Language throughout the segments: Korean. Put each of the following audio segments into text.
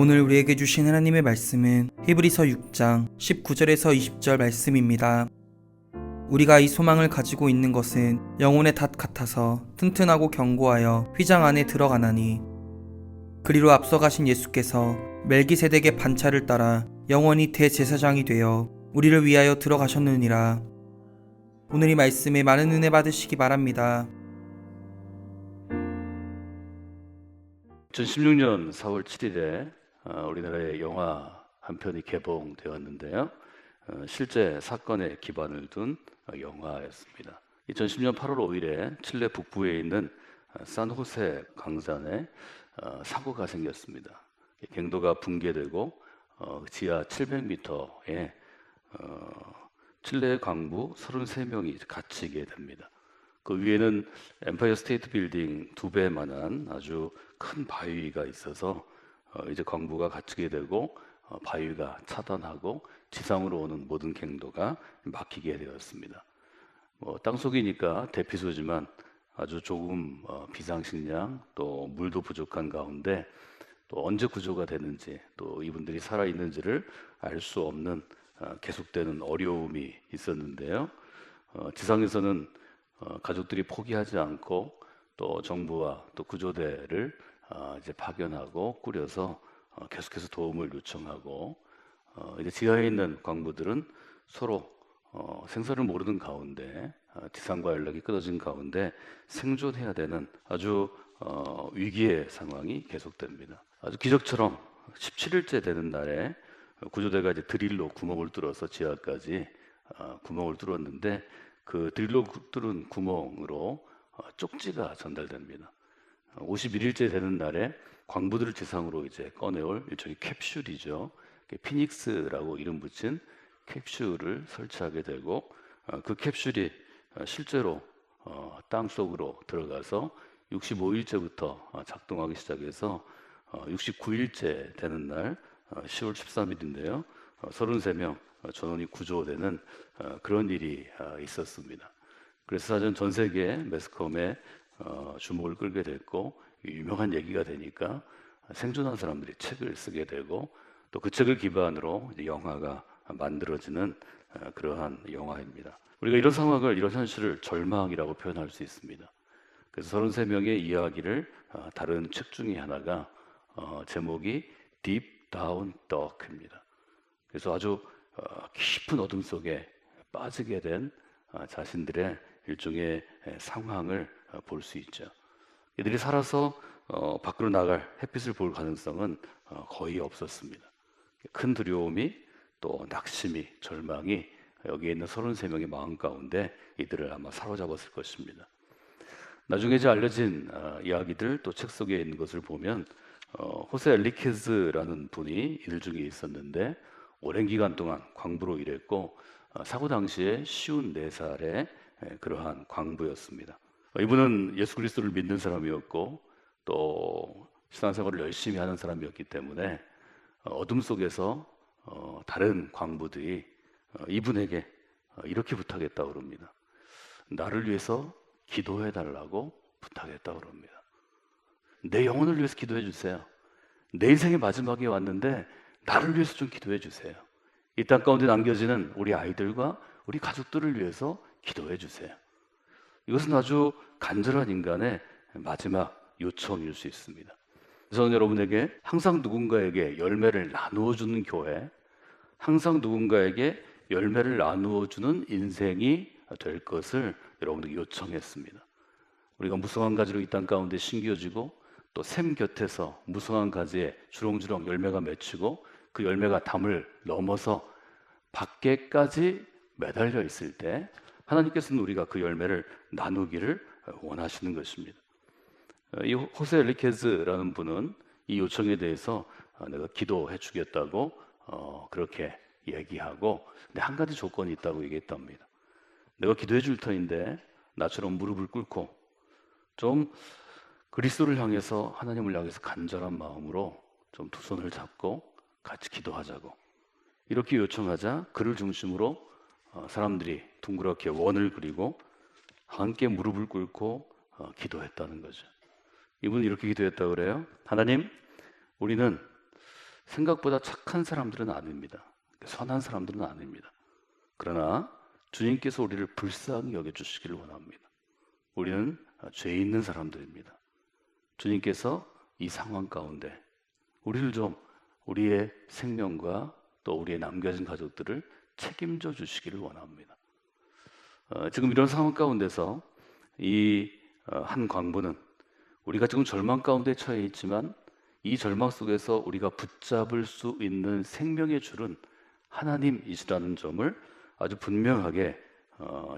오늘 우리에게 주신 하나님의 말씀은 히브리서 6장 19절에서 20절 말씀입니다. 우리가 이 소망을 가지고 있는 것은 영혼의 닷 같아서 튼튼하고 견고하여 휘장 안에 들어가나니 그리로 앞서가신 예수께서 멜기세덱의 반차를 따라 영원히 대제사장이 되어 우리를 위하여 들어가셨느니라. 오늘 이 말씀에 많은 은혜 받으시기 바랍니다. 2016년 4월 7일에 우리나라의 영화 한 편이 개봉되었는데요. 실제 사건에 기반을 둔 영화였습니다. 2010년 8월 5일에 칠레 북부에 있는 산호세 광산에 사고가 생겼습니다. 갱도가 붕괴되고 지하 700m에 칠레 광부 33명이 갇히게 됩니다. 그 위에는 엠파이어 스테이트 빌딩 2배만한 아주 큰 바위가 있어서 이제 광부가 갇히게 되고 바위가 차단하고 지상으로 오는 모든 갱도가 막히게 되었습니다. 땅속이니까 대피소지만 아주 조금 비상식량 또 물도 부족한 가운데 또 언제 구조가 되는지 또 이분들이 살아있는지를 알 수 없는 계속되는 어려움이 있었는데요. 지상에서는 가족들이 포기하지 않고 또 정부와 또 구조대를 이제 파견하고 꾸려서 계속해서 도움을 요청하고 이제 지하에 있는 광부들은 서로 생사를 모르는 가운데 지상과 연락이 끊어진 가운데 생존해야 되는 아주 위기의 상황이 계속됩니다. 아주 기적처럼 17일째 되는 날에 구조대가 이제 드릴로 구멍을 뚫어서 지하까지 구멍을 뚫었는데 그 드릴로 뚫은 구멍으로 쪽지가 전달됩니다. 51일째 되는 날에 광부들을 지상으로 이제 꺼내올 일종의 캡슐이죠. 피닉스라고 이름 붙인 캡슐을 설치하게 되고 그 캡슐이 실제로 땅 속으로 들어가서 65일째부터 작동하기 시작해서 69일째 되는 날 10월 13일인데요. 33명 전원이 구조되는 그런 일이 있었습니다. 그래서 사전 전 세계 매스컴에 주목을 끌게 됐고 유명한 얘기가 되니까 생존한 사람들이 책을 쓰게 되고 또 그 책을 기반으로 이제 영화가 만들어지는 그러한 영화입니다. 우리가 이런 상황을 이런 현실을 절망이라고 표현할 수 있습니다. 그래서 33명의 이야기를 다룬 책 중에 하나가 제목이 Deep Down Dark입니다. 그래서 아주 깊은 어둠 속에 빠지게 된 자신들의 일종의 상황을 볼 수 있죠. 이들이 살아서 밖으로 나갈 햇빛을 볼 가능성은 거의 없었습니다. 큰 두려움이 또 낙심이 절망이 여기에 있는 33명의 마음 가운데 이들을 아마 사로잡았을 것입니다. 나중에 이제 알려진 이야기들 또 책 속에 있는 것을 보면 호세 엘리케즈라는 분이 이들 중에 있었는데 오랜 기간 동안 광부로 일했고 사고 당시에 54살의 그러한 광부였습니다. 이분은 예수 그리스도를 믿는 사람이었고 또 신앙생활을 열심히 하는 사람이었기 때문에 어둠 속에서 다른 광부들이 이분에게 이렇게 부탁했다고 그럽니다. 나를 위해서 기도해 달라고 부탁했다고 그럽니다. 내 영혼을 위해서 기도해 주세요. 내 인생의 마지막에 왔는데 나를 위해서 좀 기도해 주세요. 이 땅 가운데 남겨지는 우리 아이들과 우리 가족들을 위해서 기도해 주세요. 이것은 아주 간절한 인간의 마지막 요청일 수 있습니다. 저는 여러분에게 항상 누군가에게 열매를 나누어 주는 교회, 항상 누군가에게 열매를 나누어 주는 인생이 될 것을 여러분에게 요청했습니다. 우리가 무성한 가지로 이 땅 가운데 심겨지고 또 샘 곁에서 무성한 가지에 주렁주렁 열매가 맺히고 그 열매가 담을 넘어서 밖에까지 매달려 있을 때 하나님께서는 우리가 그 열매를 나누기를 원하시는 것입니다. 이 호세 엘리케즈라는 분은 이 요청에 대해서 내가 기도해 주겠다고 그렇게 얘기하고 근데 한 가지 조건이 있다고 얘기했답니다. 내가 기도해 줄 터인데 나처럼 무릎을 꿇고 좀 그리스도를 향해서 하나님을 향해서 간절한 마음으로 좀 두 손을 잡고 같이 기도하자고 이렇게 요청하자 그를 중심으로 사람들이 둥그렇게 원을 그리고 함께 무릎을 꿇고 기도했다는 거죠. 이분은 이렇게 기도했다고 그래요. 하나님, 우리는 생각보다 착한 사람들은 아닙니다. 선한 사람들은 아닙니다. 그러나 주님께서 우리를 불쌍히 여겨주시기를 원합니다. 우리는 죄 있는 사람들입니다. 주님께서 이 상황 가운데 우리를 좀 우리의 생명과 또 우리의 남겨진 가족들을 책임져 주시기를 원합니다. 지금 이런 상황 가운데서 이 한 광부는 우리가 지금 절망 가운데 처해 있지만 이 절망 속에서 우리가 붙잡을 수 있는 생명의 줄은 하나님이시라는 점을 아주 분명하게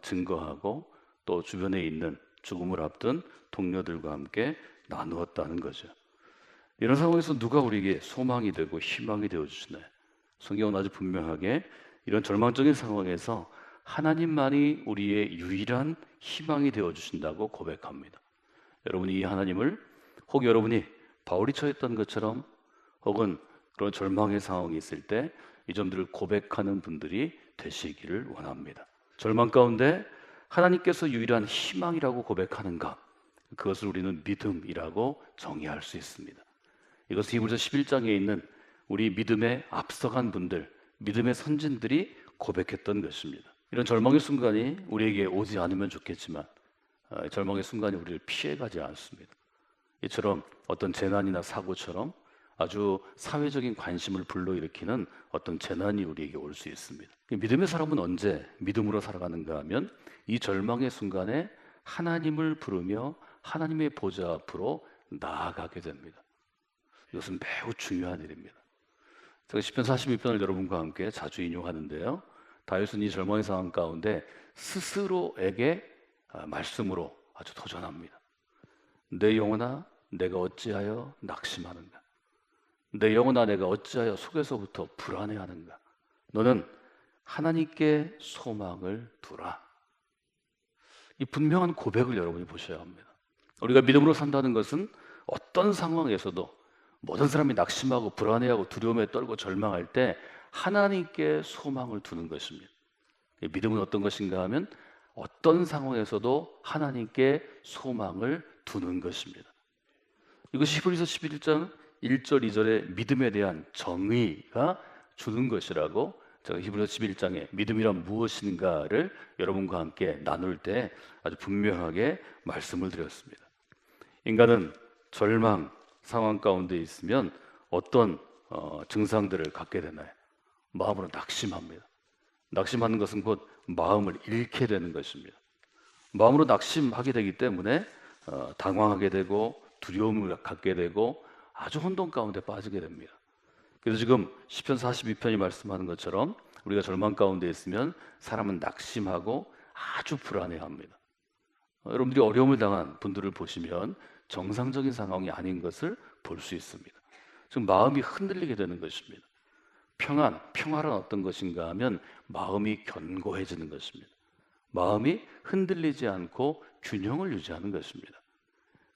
증거하고 또 주변에 있는 죽음을 앞둔 동료들과 함께 나누었다는 거죠. 이런 상황에서 누가 우리에게 소망이 되고 희망이 되어 주시나요? 성경은 아주 분명하게 이런 절망적인 상황에서 하나님만이 우리의 유일한 희망이 되어 주신다고 고백합니다. 여러분이 이 하나님을 혹 여러분이 바울이 처했던 것처럼 혹은 그런 절망의 상황이 있을 때 이 점들을 고백하는 분들이 되시기를 원합니다. 절망 가운데 하나님께서 유일한 희망이라고 고백하는가? 그것을 우리는 믿음이라고 정의할 수 있습니다. 이것은 히브리서 11장에 있는 우리 믿음에 앞서간 분들, 믿음의 선진들이 고백했던 것입니다. 이런 절망의 순간이 우리에게 오지 않으면 좋겠지만 절망의 순간이 우리를 피해가지 않습니다. 이처럼 어떤 재난이나 사고처럼 아주 사회적인 관심을 불러일으키는 어떤 재난이 우리에게 올 수 있습니다. 믿음의 사람은 언제 믿음으로 살아가는가 하면 이 절망의 순간에 하나님을 부르며 하나님의 보좌 앞으로 나아가게 됩니다. 이것은 매우 중요한 일입니다. 제가 시편 42편을 여러분과 함께 자주 인용하는데요. 다윗은 이 절망의 상황 가운데 스스로에게 말씀으로 아주 도전합니다. 내 영혼아 내가 어찌하여 낙심하는가? 내 영혼아 내가 어찌하여 속에서부터 불안해하는가? 너는 하나님께 소망을 두라. 이 분명한 고백을 여러분이 보셔야 합니다. 우리가 믿음으로 산다는 것은 어떤 상황에서도 모든 사람이 낙심하고 불안해하고 두려움에 떨고 절망할 때 하나님께 소망을 두는 것입니다. 믿음은 어떤 것인가 하면 어떤 상황에서도 하나님께 소망을 두는 것입니다. 이것이 히브리서 11장 1절 2절의 믿음에 대한 정의가 주는 것이라고 제가 히브리서 11장에 믿음이란 무엇인가를 여러분과 함께 나눌 때 아주 분명하게 말씀을 드렸습니다. 인간은 절망 상황 가운데 있으면 어떤 증상들을 갖게 되나요? 마음으로 낙심합니다. 낙심하는 것은 곧 마음을 잃게 되는 것입니다. 마음으로 낙심하게 되기 때문에 당황하게 되고 두려움을 갖게 되고 아주 혼돈 가운데 빠지게 됩니다. 그래서 지금 시편 42편이 말씀하는 것처럼 우리가 절망 가운데 있으면 사람은 낙심하고 아주 불안해합니다. 여러분들이 어려움을 당한 분들을 보시면 정상적인 상황이 아닌 것을 볼 수 있습니다. 지금 마음이 흔들리게 되는 것입니다. 평화란 어떤 것인가 하면 마음이 견고해지는 것입니다. 마음이 흔들리지 않고 균형을 유지하는 것입니다.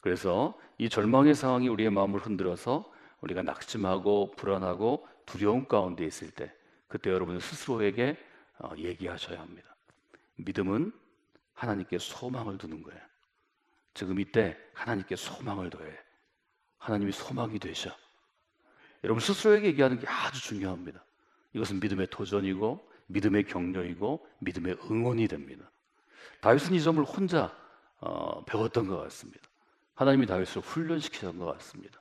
그래서 이 절망의 상황이 우리의 마음을 흔들어서 우리가 낙심하고 불안하고 두려움 가운데 있을 때 그때 여러분은 스스로에게 얘기하셔야 합니다. 믿음은 하나님께 소망을 두는 거예요. 지금 이때 하나님께 소망을 둬야 해요. 하나님이 소망이 되셔. 여러분 스스로에게 얘기하는 게 아주 중요합니다. 이것은 믿음의 도전이고 믿음의 격려이고 믿음의 응원이 됩니다. 다윗은 이 점을 혼자 배웠던 것 같습니다. 하나님이 다윗을 훈련시키던 것 같습니다.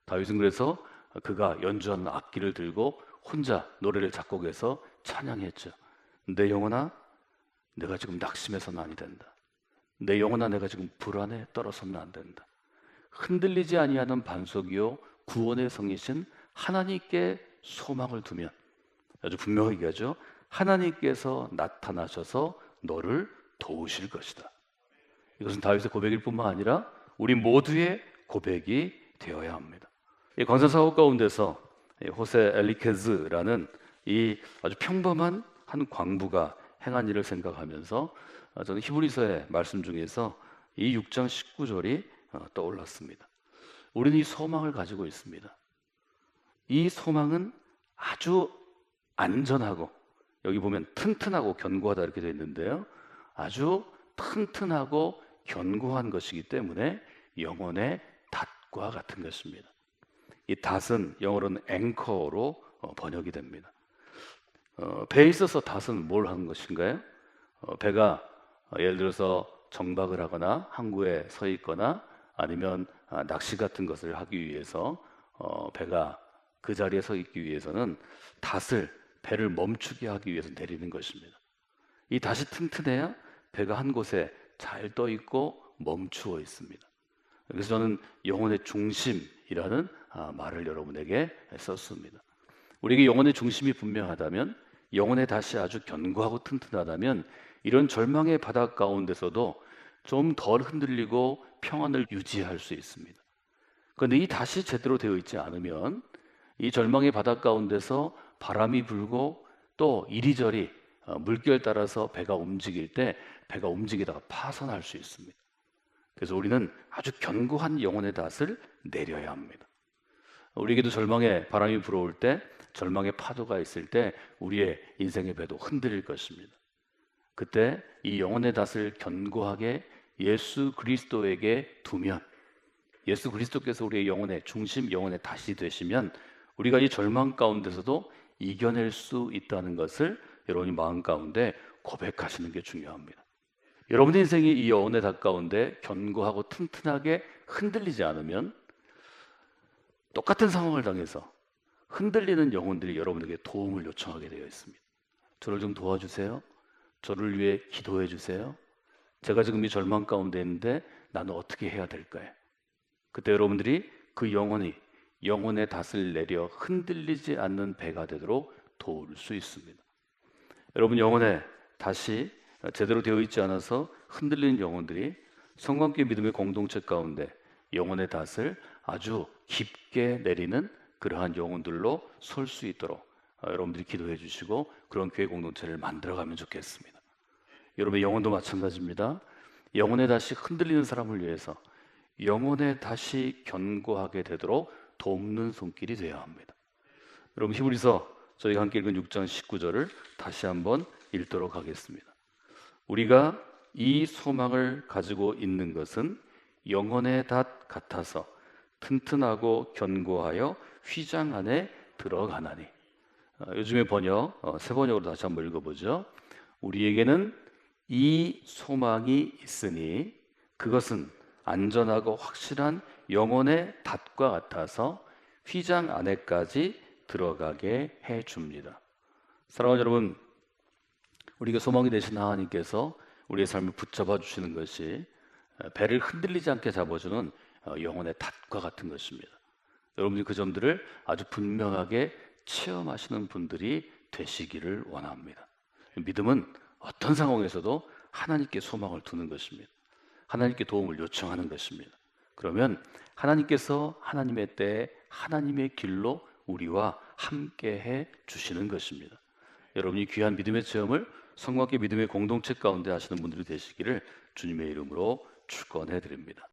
다윗은 그래서 그가 연주하는 악기를 들고 혼자 노래를 작곡해서 찬양했죠. 내 영혼아 내가 지금 낙심해서는 아니 된다. 내 영혼아 내가 지금 불안에 떨어서는 안 된다. 흔들리지 아니하는 반석이요 구원의 성이신 하나님께 소망을 두면 아주 분명하게 얘기하죠. 하나님께서 나타나셔서 너를 도우실 것이다. 이것은 다윗의 고백일 뿐만 아니라 우리 모두의 고백이 되어야 합니다. 이 광산사업 가운데서 호세 엘리케즈라는 이 아주 평범한 한 광부가 행한 일을 생각하면서 저는 히브리서의 말씀 중에서 이 6장 19절이 떠올랐습니다. 우리는 이 소망을 가지고 있습니다. 이 소망은 아주 안전하고 여기 보면 튼튼하고 견고하다 이렇게 되어 있는데요. 아주 튼튼하고 견고한 것이기 때문에 영혼의 닷과 같은 것입니다. 이 닷은 영어로는 앵커로 번역이 됩니다. 배에 있어서 닷은 뭘 하는 것인가요? 배가 예를 들어서 정박을 하거나 항구에 서 있거나 아니면 낚시 같은 것을 하기 위해서 배가 그 자리에 서 있기 위해서는 닷을 배를 멈추게 하기 위해서 내리는 것입니다. 이 닷이 튼튼해야 배가 한 곳에 잘 떠 있고 멈추어 있습니다. 그래서 저는 영혼의 중심이라는 말을 여러분에게 썼습니다. 우리에게 영혼의 중심이 분명하다면, 영혼의 닷이 아주 견고하고 튼튼하다면 이런 절망의 바닥 가운데서도 좀 덜 흔들리고 평안을 유지할 수 있습니다. 그런데 이 닷이 제대로 되어 있지 않으면 이 절망의 바닥 가운데서 바람이 불고 또 이리저리 물결 따라서 배가 움직일 때 배가 움직이다가 파손할 수 있습니다. 그래서 우리는 아주 견고한 영혼의 닷을 내려야 합니다. 우리에게도 절망의 바람이 불어올 때, 절망의 파도가 있을 때 우리의 인생의 배도 흔들릴 것입니다. 그때 이 영혼의 닷을 견고하게 예수 그리스도에게 두면, 예수 그리스도께서 우리의 영혼의 중심, 영혼의 닷이 되시면 우리가 이 절망 가운데서도 이겨낼 수 있다는 것을 여러분이 마음 가운데 고백하시는 게 중요합니다. 여러분의 인생이 이 영혼의 닷 가운데 견고하고 튼튼하게 흔들리지 않으면 똑같은 상황을 당해서 흔들리는 영혼들이 여러분에게 도움을 요청하게 되어 있습니다. 저를 좀 도와주세요. 저를 위해 기도해 주세요. 제가 지금 이 절망 가운데 있는데 나는 어떻게 해야 될까요? 그때 여러분들이 그 영혼의 닷을 내려 흔들리지 않는 배가 되도록 도울 수 있습니다. 여러분, 영혼의 닷이 제대로 되어 있지 않아서 흔들리는 영혼들이 성관계 믿음의 공동체 가운데 영혼의 닷을 아주 깊게 내리는 그러한 영혼들로 설 수 있도록 여러분들이 기도해 주시고 그런 교회 공동체를 만들어가면 좋겠습니다. 여러분의 영혼도 마찬가지입니다. 영혼의 닷이 흔들리는 사람을 위해서 영혼의 닷이 견고하게 되도록 돕는 손길이 되어야 합니다. 여러분, 히브리서 저희가 함께 읽은 6장 19절을 다시 한번 읽도록 하겠습니다. 우리가 이 소망을 가지고 있는 것은 영혼의 닷 같아서 튼튼하고 견고하여 휘장 안에 들어가나니. 요즘의 번역, 새 번역으로 다시 한번 읽어보죠. 우리에게는 이 소망이 있으니 그것은 안전하고 확실한 영혼의 닷과 같아서 휘장 안에까지 들어가게 해줍니다. 사랑하는 여러분, 우리가 소망이 되신 하나님께서 우리의 삶을 붙잡아 주시는 것이 배를 흔들리지 않게 잡아주는 영혼의 닷과 같은 것입니다. 여러분들이 그 점들을 아주 분명하게 체험하시는 분들이 되시기를 원합니다. 믿음은 어떤 상황에서도 하나님께 소망을 두는 것입니다. 하나님께 도움을 요청하는 것입니다. 그러면 하나님께서 하나님의 때에 하나님의 길로 우리와 함께해 주시는 것입니다. 여러분이 귀한 믿음의 체험을 성령께 믿음의 공동체 가운데 하시는 분들이 되시기를 주님의 이름으로 축원해 드립니다.